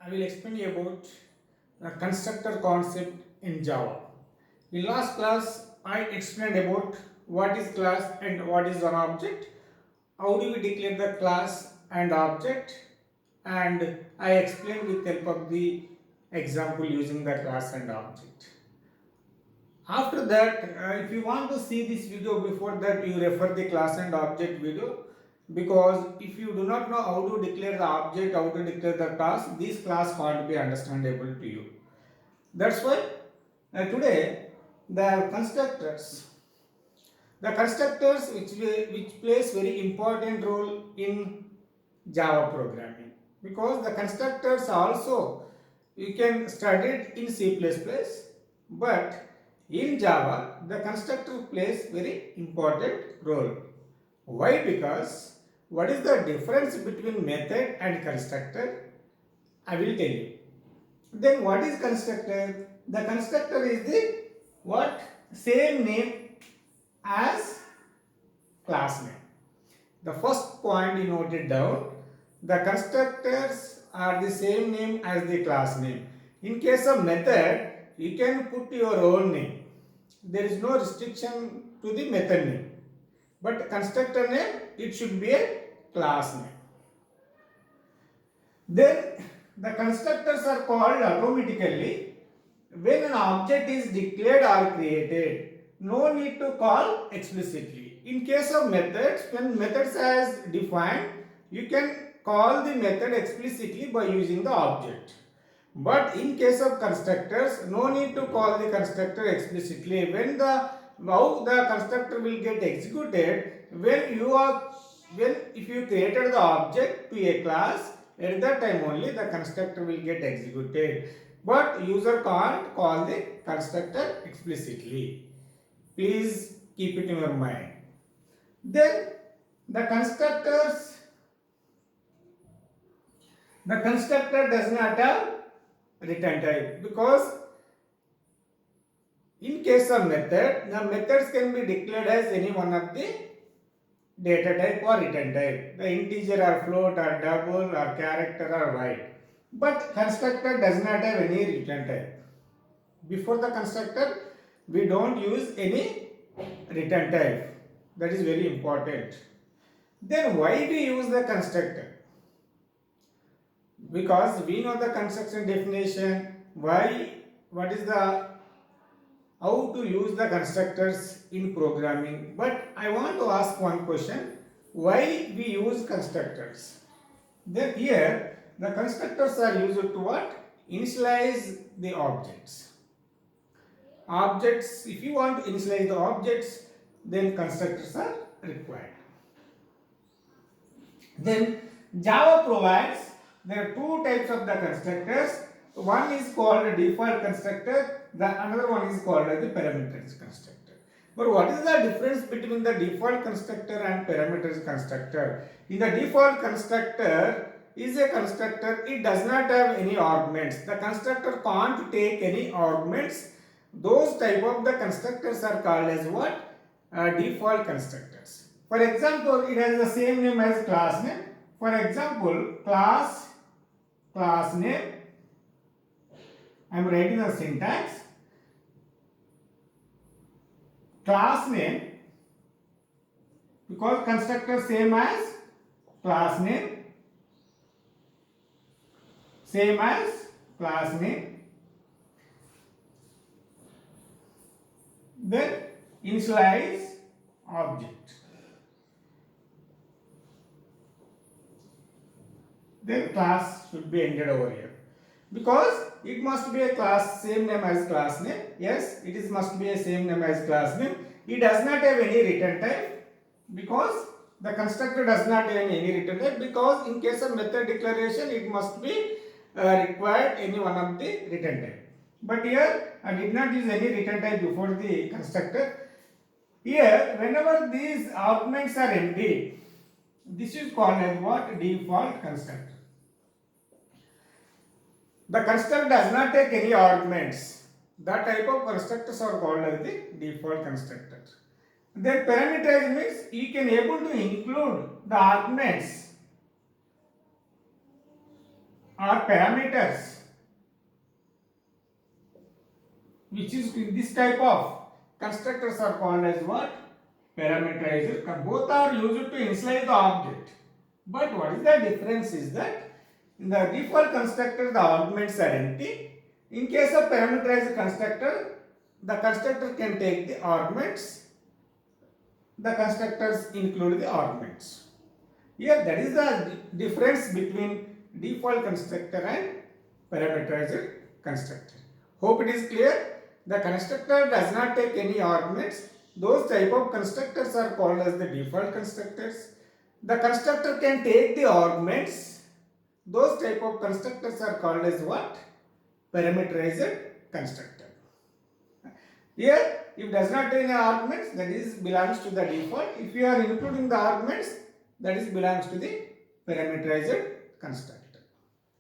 I will explain you about the constructor concept in Java. In last class, I explained about what is class and what is an object, how do we declare the class and object, and I explained with help of the example using the class and object. After that, if you want to see this video before that, you refer the class and object video, because if you do not know how to declare the object, how to declare the class, this class can't be understandable to you. That's why today the constructors which plays very important role in Java programming, because the constructors also you can study it in C++, but in Java the constructor plays very important role. Why? Because what is the difference between method and constructor? I will tell you. Then what is constructor? The constructor is the what? Same name as class name. The first point you noted down, the constructors are the same name as the class name. In case of method, you can put your own name. There is no restriction to the method name. But constructor name, it should be a class name. Then the constructors are called automatically when an object is declared or created. No need to call explicitly. In case of methods, when methods as defined, you can call the method explicitly by using the object. But in case of constructors, no need to call the constructor explicitly. When how the constructor will get executed, if you created the object to a class, at that time only the constructor will get executed. But user can't call the constructor explicitly. Please keep it in your mind. Then the constructor does not have return type, because in case of method, the methods can be declared as any one of the data type or return type, the integer or float or double or character or byte. But constructor does not have any return type. Before the constructor, we don't use any return type. That is very important. Then why we use the constructor? Because we know the construction definition, what is the how to use the constructors in programming. But I want to ask one question, why we use constructors? Then here the constructors are used to what? Initialize the objects. If you want to initialize the objects, then constructors are required. Then Java provides, there are two types of the constructors. One is called a default constructor, the another one is called as the parameterized constructor. But what is the difference between the default constructor and parameterized constructor? In the default constructor is a constructor, it does not have any arguments. The constructor can't take any arguments. Those type of the constructors are called as what? Default constructors. For example, it has the same name as class name. For example, class name, I am writing the syntax. Class name, because constructor same as class name, same as class name. Then initialize object. Then class should be ended over here, because it must be a class same name as class name. Yes, it must be a same name as class name. It does not have any return type, because the constructor does not have any return type, because in case of method declaration it must be required any one of the return type. But here I did not use any return type before the constructor. Here whenever these arguments are empty, this is called as what? Default constructor. The constructor does not take any arguments. That type of constructors are called as the default constructor. Then parameterized means you can able to include the arguments or parameters, which is this type of constructors are called as what? Parameterized. Both are used to initialize the object. But what is the difference is that in the default constructor the arguments are empty. In case of parameterized constructor, the constructor can take the arguments. The constructors include the arguments. Here that is the difference between default constructor and parameterized constructor. Hope it is clear. The constructor does not take any arguments. Those type of constructors are called as the default constructors. The constructor can take the arguments. Those type of constructors are called as what? Parameterized constructor. Here, if does not take any arguments, that is belongs to the default. If you are including the arguments, that is belongs to the parameterized constructor.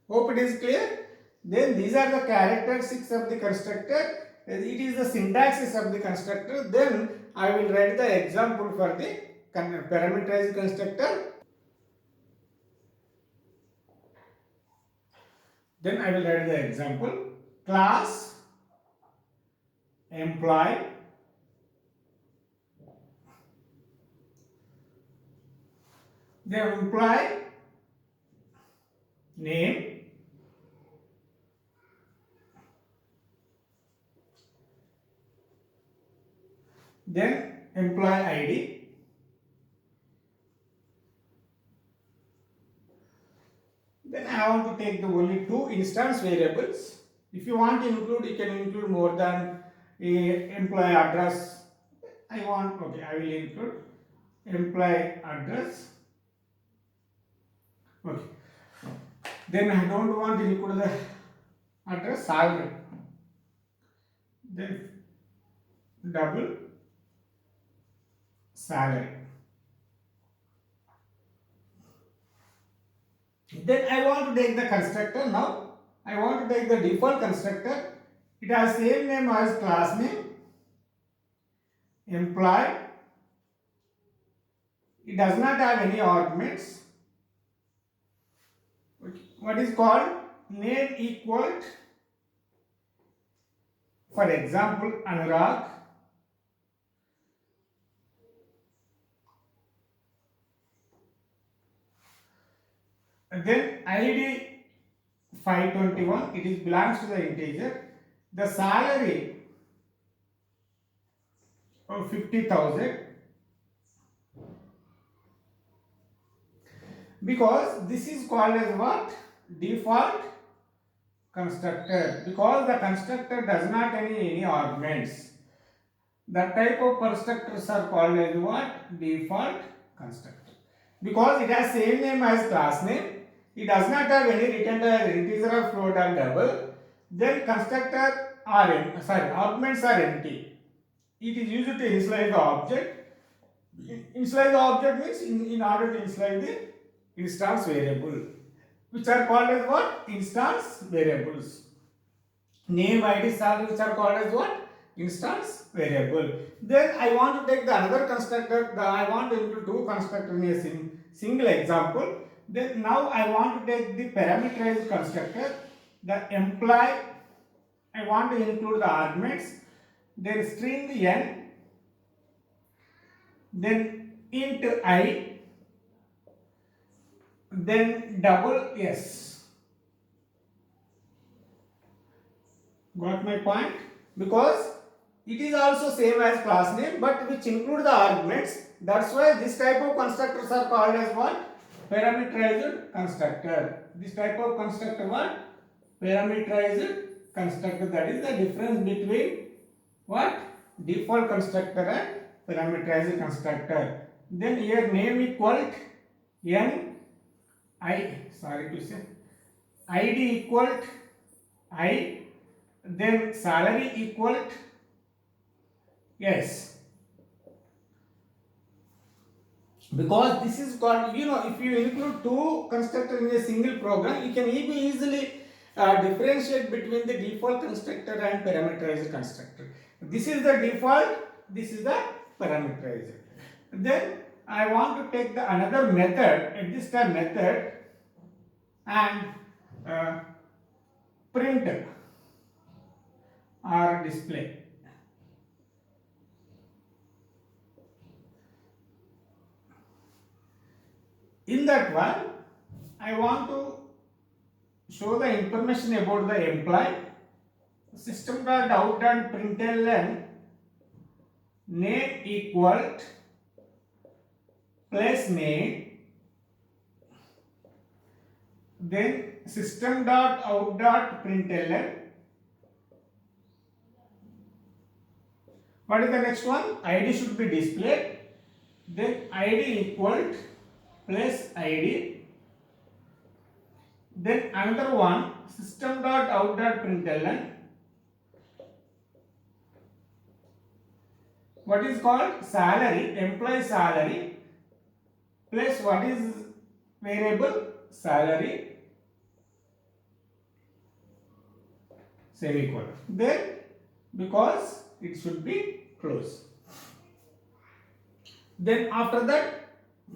Hope it is clear. Then these are the characteristics of the constructor. It is the syntaxes of the constructor. Then I will write the example for the parameterized constructor. Then I will write the example. Class employee the employee name then employee ID then I want to take the only two instance variables. If you want to include, you can include more than a employee address. I will include employee address. Okay. Then I don't want to include the address salary. Then double salary. Then I want to take the constructor. Now I want to take the default constructor. It has same name as class name, employee. It does not have any arguments. What is called name equal, for example, Anurag. And then ID 521, it is belongs to the integer. The salary of 50,000, because this is called as what? Default constructor, because the constructor does not have any arguments. That type of constructors are called as what? Default constructor. Because it has same name as class name, it does not have any returned as integer or float or double, then constructor arguments are empty. It is used to initialize the object. Initialize the object means in order to initialize the instance variable, which are called as what? Instance variables. Name, ID, salary, which are called as what? Instance variable. Then I want to take the another constructor. I want to include two constructors in a single example. Then now I want to take the parameterized constructor. The employee, I want to include the arguments. Then string n, then int I, then double s. Got my point? Because it is also same as class name, but which include the arguments. That's why this type of constructors are called as what? Parameterized constructor. This type of constructor what? Parameterized constructor. That is the difference between what? Default constructor and parameterized constructor. Then here name equal n ID equal I, then salary equal yes. Because this is called, if you include two constructors in a single program, you can easily differentiate between the default constructor and parameterized constructor. This is the default, this is the parameterized. Then I want to take the another method, at this time method, and uh, print or display. In that one, I want to show the information about the employee. System.out.println name equal plus name, then system.out.println. What is the next one? ID should be displayed. Then ID equal plus ID. Then another one, system.out.println. What is called salary, employee salary, plus what is variable salary, semicolon. Then because it should be closed. Then after that,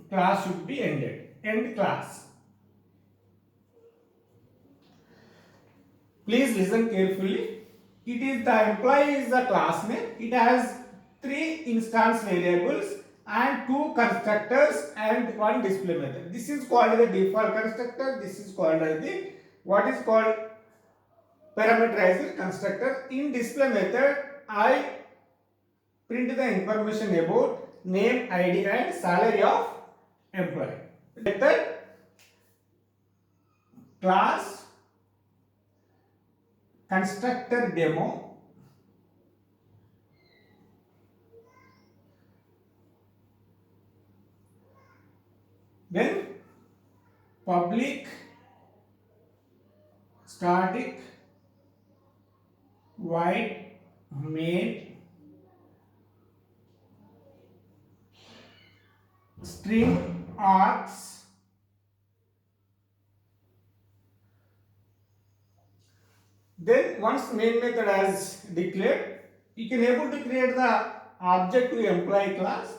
class should be ended. End class. Please listen carefully. It is the employee is the class name. It has 3 instance variables and 2 constructors and 1 display method. This is called the default constructor. This is called as the what is called parameterized constructor. In display method, I print the information about name, ID and salary of employee. Method class constructor demo. Then public static void main string args. Then once main method has declared, you can able to create the object to employee class.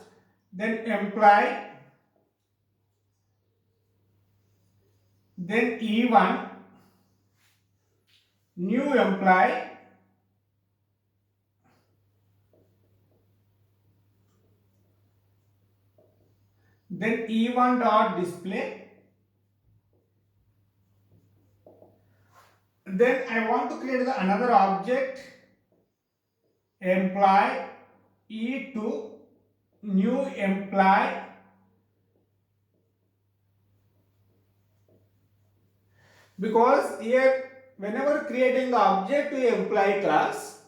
Then employee, then E1, new employee, then E1 dot display. Then I want to create another object, employee, E2, new employee, because here whenever creating the object to employee class,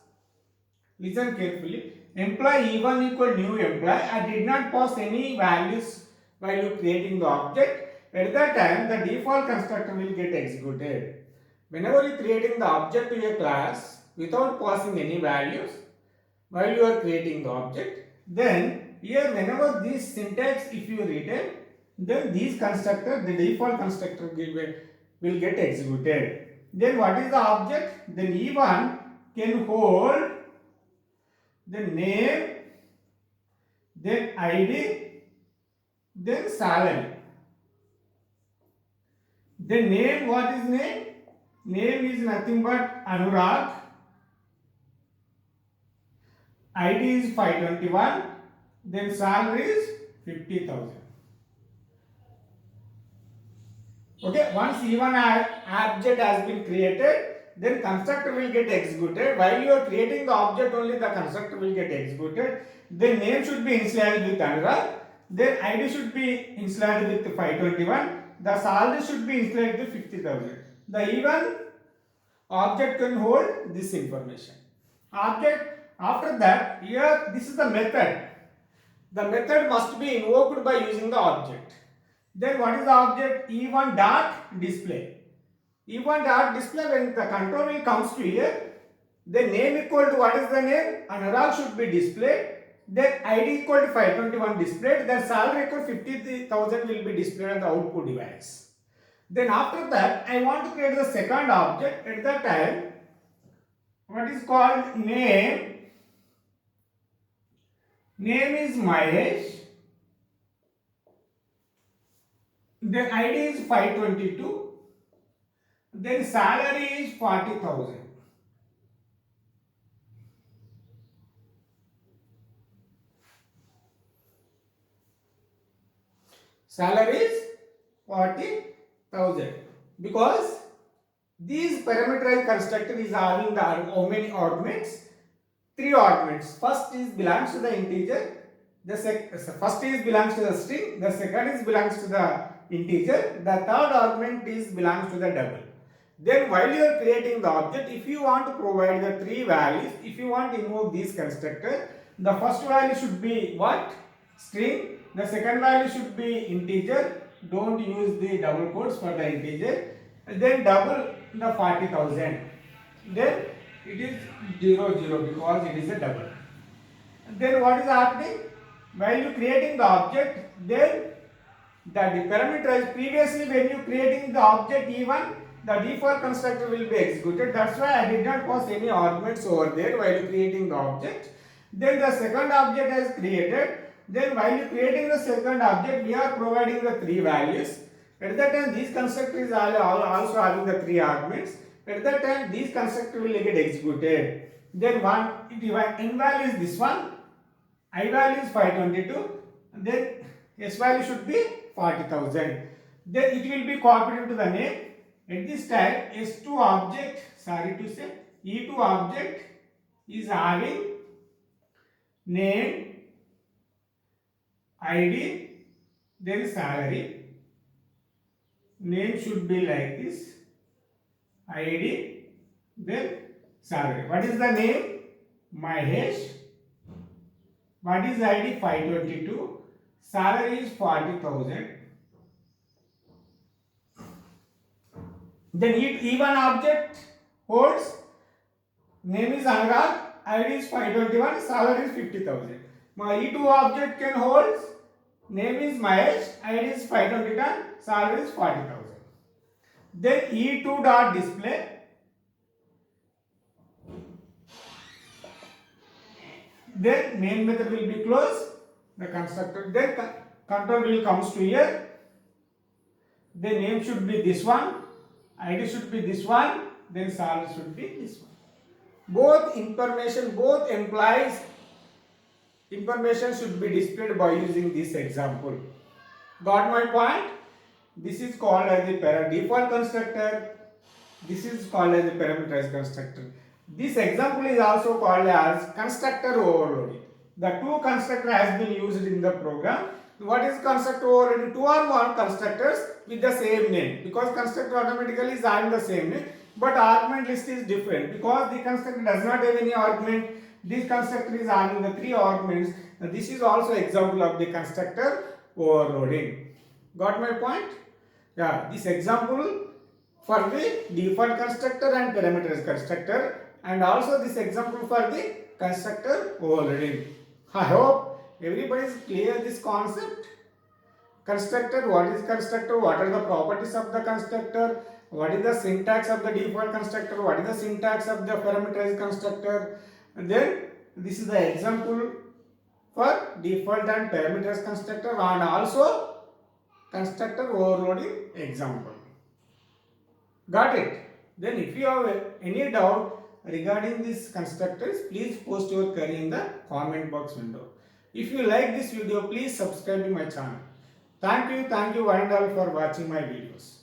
listen carefully, employee E1 equal new employee, I did not pass any values while creating the object. At that time the default constructor will get executed. Whenever you are creating the object to a class without passing any values while you are creating the object, then here whenever this syntax if you return, then these constructor, the default constructor will get executed. Then what is the object? Then E1 can hold the name, then ID, then salary. The name, what is name? Name is nothing but Anurag. ID is 521. Then salary is 50,000. Okay, once E1 object has been created, then constructor will get executed. While you are creating the object, only the constructor will get executed. Then name should be initialized with Anurag. Then ID should be initialized with 521. The salary should be initialized with 50,000. The E1 object can hold this information. Object, after that, here this is the method. The method must be invoked by using the object. Then what is the object? E1 dot display. E1 dot display, when the control comes to here, then name equal to what is the name? Anurag should be displayed. Then ID equal to 521 displayed. Then salary equal to 50,000 will be displayed on the output device. Then after that, I want to create the second object. At that time, what is called name. Name is Mahesh. Then ID is 522. Then salary is 40,000. Salary is 40,000 because these parameterized constructor is having the how many arguments? 3 arguments. First is belongs to the integer. First is belongs to the string. The second is belongs to the integer. The third argument is belongs to the double. Then while you are creating the object, if you want to provide the 3 values, if you want to invoke this constructor, the first value should be what? String. The second value should be integer. Don't use the double quotes for the integer. And then double the 40,000. Then it is 0 0 because it is a double. And then what is happening? While you creating the object, then the parameterized previously when you creating the object even the default constructor will be executed. That's why I did not pass any arguments over there while you creating the object. Then the second object is created. Then while you creating the second object, we are providing the 3 values. At that time, this constructor is also having the 3 arguments. At that time, this constructor will get executed. Then n value is this one, I value is 522. Then s value should be 40,000. Then it will be copied into the name. At this time, S2 object, sorry to say, E2 object is having name, ID, then salary. Name should be like this, ID, then salary. What is the name? Mahesh. What is ID? 522. Salary is 40,000. Then even object holds name is Anurag, ID is 521, salary is 50,000. My E2 object can hold name is Mahesh, ID is 521, salary is 40,000. Then E2 dot display. Then main method will be closed. The constructor. Then control will comes to here. The name should be this one. ID should be this one. Then salary should be this one. Both employees information should be displayed by using this example. Got my point? This is called as the default constructor. This is called as the parameterized constructor. This example is also called as constructor overloading. The 2 constructor has been used in the program. What is constructor overloading? 2 or more constructors with the same name, because constructor automatically is having the same name, but argument list is different because the constructor does not have any argument. This constructor is having the 3 arguments. This is also example of the constructor overloading. Got my point? Yeah, this example for the default constructor and parameterized constructor, and also this example for the constructor overloading. I hope everybody is clear this concept. Constructor, what is constructor, what are the properties of the constructor, what is the syntax of the default constructor, what is the syntax of the parameterized constructor. And then this is the example for default and parameterized constructor, and also constructor overloading example. Got it? Then if you have any doubt regarding these constructors, please post your query in the comment box window. If you like this video, please subscribe to my channel. Thank you one and all for watching my videos.